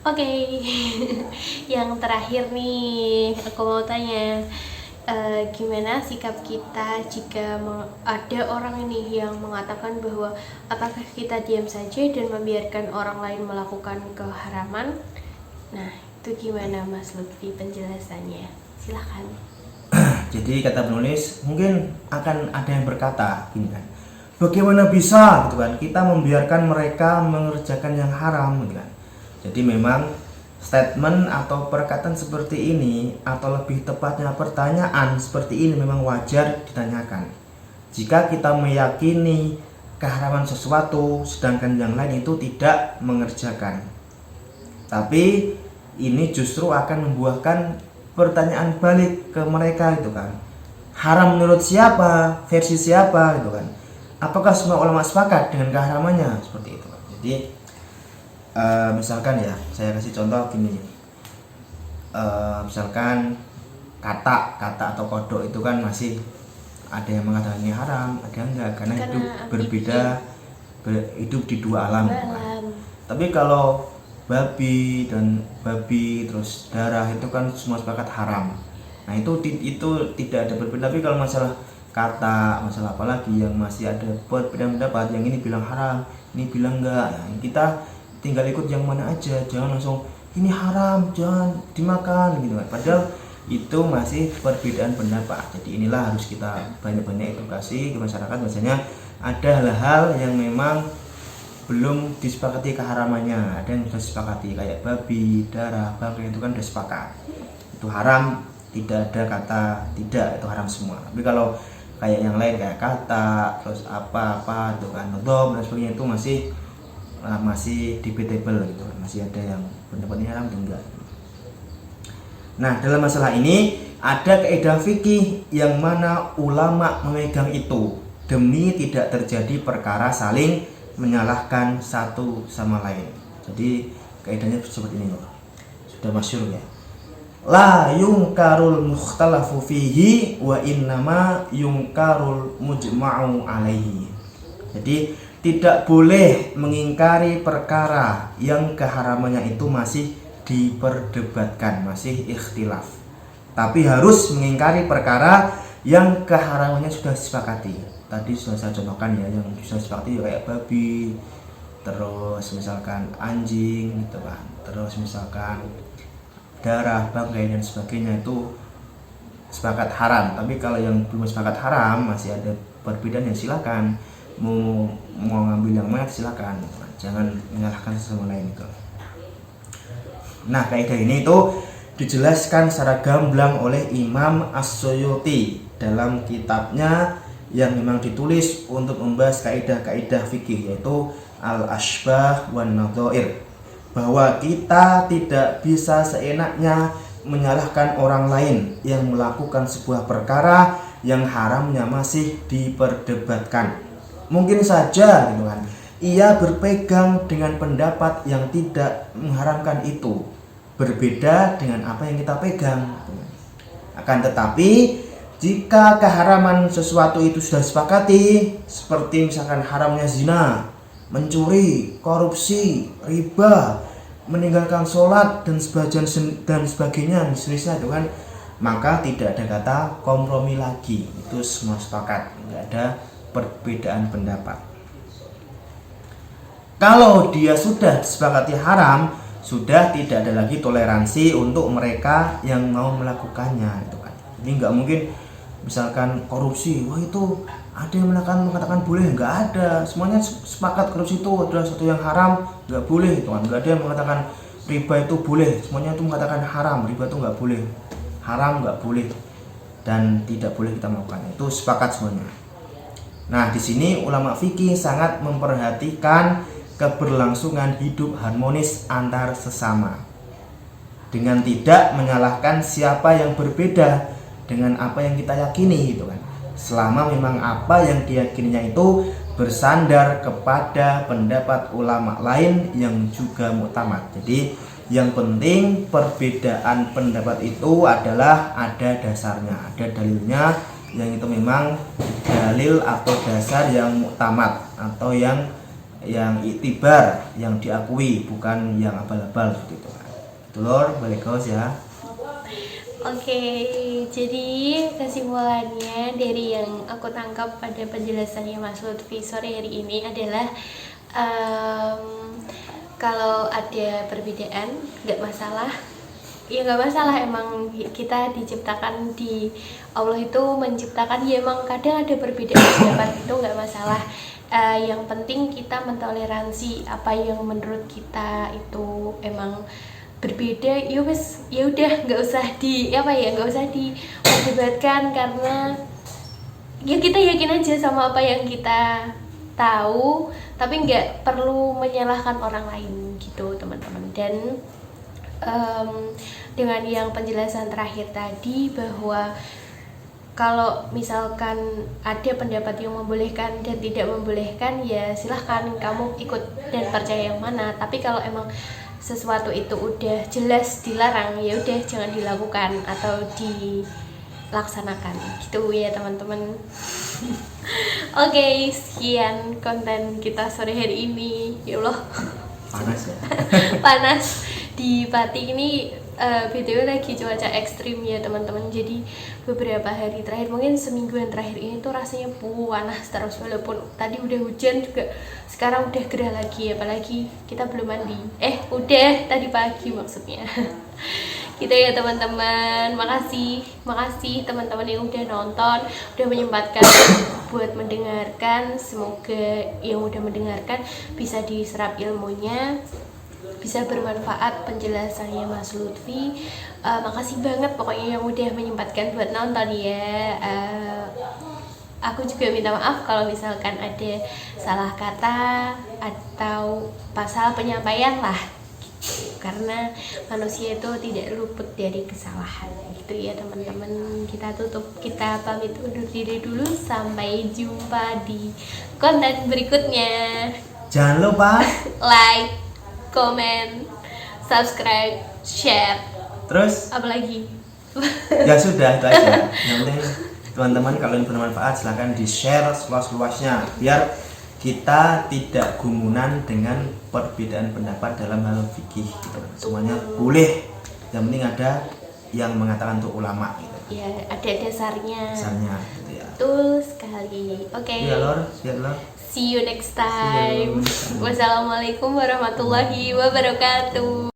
Oke, yang terakhir nih, aku mau tanya, gimana sikap kita jika ada orang ini yang mengatakan bahwa apakah kita diam saja dan membiarkan orang lain melakukan keharaman? Nah, itu gimana Mas Lutfi penjelasannya? Silahkan. Jadi kata penulis mungkin akan ada yang berkata gini kan, bagaimana bisa gitu kan kita membiarkan mereka mengerjakan yang haram gitu kan. Jadi memang statement atau perkataan seperti ini, atau lebih tepatnya pertanyaan seperti ini, memang wajar ditanyakan jika kita meyakini keharaman sesuatu sedangkan yang lain itu tidak mengerjakan. Tapi ini justru akan membuahkan pertanyaan balik ke mereka gitu kan, haram menurut siapa, versi siapa gitu kan, apakah semua ulama sepakat dengan keharamannya, seperti itu kan. Jadi misalkan ya saya kasih contoh gini, misalkan kata atau kodok itu kan masih ada yang mengatakan ini haram, ada yang enggak, karena hidup berbeda, hidup di dua alam gitu kan. Tapi kalau babi terus darah itu kan semua sepakat haram. Nah itu tidak ada berbeda. Tapi kalau masalah kata, masalah apa lagi yang masih ada perbedaan pendapat, yang ini bilang haram, ini bilang enggak, nah, kita tinggal ikut yang mana aja, jangan langsung ini haram jangan dimakan gitu kan. Padahal itu masih perbedaan pendapat. Jadi inilah harus kita banyak-banyak edukasi ke masyarakat, biasanya ada hal-hal yang memang belum disepakati keharamannya, ada yang sudah disepakati kayak babi, darah, bangkai itu kan sudah sepakat itu haram, tidak ada kata tidak, itu haram semua. Tapi kalau kayak yang lain kayak kata terus apa itu kan nodom dan sebagainya, itu masih debatable gitu, masih ada yang pendapatnya haram dan enggak. Nah dalam masalah ini ada kaidah fikih yang mana ulama memegang itu demi tidak terjadi perkara saling menyalahkan satu sama lain. Jadi kaidahnya seperti ini loh, sudah masyhur ya. La yungkarul mukhtalafu fihi wa innama yungkarul mujma'u alaihi. Jadi tidak boleh mengingkari perkara yang keharamannya itu masih diperdebatkan, masih ikhtilaf. Tapi harus mengingkari perkara yang keharamannya sudah disepakati. Tadi sudah saya contohkan ya, yang sudah disepakati kayak babi, terus misalkan anjing gitu kan, terus misalkan darah, bangkai dan sebagainya itu sepakat haram. Tapi kalau yang belum sepakat haram, masih ada perbedaan, ya silakan mau ngambil yang mana silakan, jangan menyalahkan sesama lain itu. Nah kaidah ini itu dijelaskan secara gamblang oleh Imam As-Suyuti dalam kitabnya yang memang ditulis untuk membahas kaidah-kaidah fikih, yaitu Al-Ashbah wan Nadhair, bahwa kita tidak bisa seenaknya menyalahkan orang lain yang melakukan sebuah perkara yang haramnya masih diperdebatkan. Mungkin saja gitu kan, ia berpegang dengan pendapat yang tidak mengharamkan itu, berbeda dengan apa yang kita pegang. Akan tetapi jika keharaman sesuatu itu sudah disepakati, seperti misalkan haramnya zina, mencuri, korupsi, riba, meninggalkan sholat dan sebagainya, seterusnya itu kan, maka tidak ada kata kompromi lagi, itu semua sepakat, nggak ada perbedaan pendapat. Kalau dia sudah disepakati haram, sudah tidak ada lagi toleransi untuk mereka yang mau melakukannya itu kan. Jadi nggak mungkin misalkan korupsi, wah itu ada yang mengatakan boleh, nggak ada, semuanya sepakat korupsi itu adalah sesuatu yang haram, nggak boleh itu kan. Nggak ada yang mengatakan riba itu boleh, semuanya itu mengatakan haram, riba itu nggak boleh, haram nggak boleh dan tidak boleh kita melakukan, itu sepakat semuanya. Nah di sini ulama fikih sangat memperhatikan keberlangsungan hidup harmonis antar sesama dengan tidak menyalahkan siapa yang berbeda dengan apa yang kita yakini gitu kan, selama memang apa yang diyakininya itu bersandar kepada pendapat ulama lain yang juga muktamad. Jadi yang penting perbedaan pendapat itu adalah ada dasarnya, ada dalilnya, yang itu memang dalil atau dasar yang muktamad atau yang yang iktibar, yang diakui, bukan yang abal-abal gitu kan. Itu Lor, balik kos ya. Oke, jadi kesimpulannya dari yang aku tangkap pada penjelasannya Mas Lutfi sore hari ini adalah kalau ada perbedaan nggak masalah, ya nggak masalah. Emang kita diciptakan di Allah itu menciptakan, ya emang kadang ada perbedaan pendapat, itu nggak masalah. Yang penting kita mentoleransi apa yang menurut kita itu emang berbeda, ya wes, ya udah, nggak usah nggak usah diperdebatkan, karena ya kita yakin aja sama apa yang kita tahu, tapi nggak perlu menyalahkan orang lain gitu teman-teman. Dan dengan yang penjelasan terakhir tadi, bahwa kalau misalkan ada pendapat yang membolehkan dan tidak membolehkan, ya silahkan kamu ikut dan percaya yang mana. Tapi kalau emang sesuatu itu udah jelas dilarang, ya udah jangan dilakukan atau dilaksanakan gitu ya teman-teman. Oke, sekian konten kita sore hari ini. Ya Allah, Panas ya. panas di Pati ini. BTW lagi cuaca ekstrim ya teman-teman. Jadi beberapa hari terakhir, mungkin semingguan terakhir ini tuh rasanya panas terus, walaupun tadi udah hujan juga, sekarang udah gerah lagi. Apalagi kita belum mandi, udah tadi pagi maksudnya. Gitu ya teman-teman. Makasih teman-teman yang udah nonton, udah menyempatkan buat mendengarkan. Semoga yang udah mendengarkan bisa diserap ilmunya, bisa bermanfaat penjelasannya Mas Lutfi. Makasih banget pokoknya yang udah menyempatkan buat nonton ya. Aku juga minta maaf kalau misalkan ada salah kata atau pasal penyampaian lah gitu, karena manusia itu tidak luput dari kesalahan gitu ya teman-teman. Kita pamit undur diri dulu, sampai jumpa di konten berikutnya. Jangan lupa Like, komen, subscribe, share, terus apa lagi? ya sudah, itu aja. Yang penting teman-teman kalau ini bermanfaat silahkan di share seluas-luasnya, biar kita tidak gumunan dengan perbedaan pendapat dalam hal fikih gitu. Semuanya boleh, yang penting ada yang mengatakan untuk ulama gitu. Ya, ada dasarnya Gitu ya. betul sekali. Oke, Iya Lor, siap Lor. see you next time. Wassalamualaikum warahmatullahi wabarakatuh.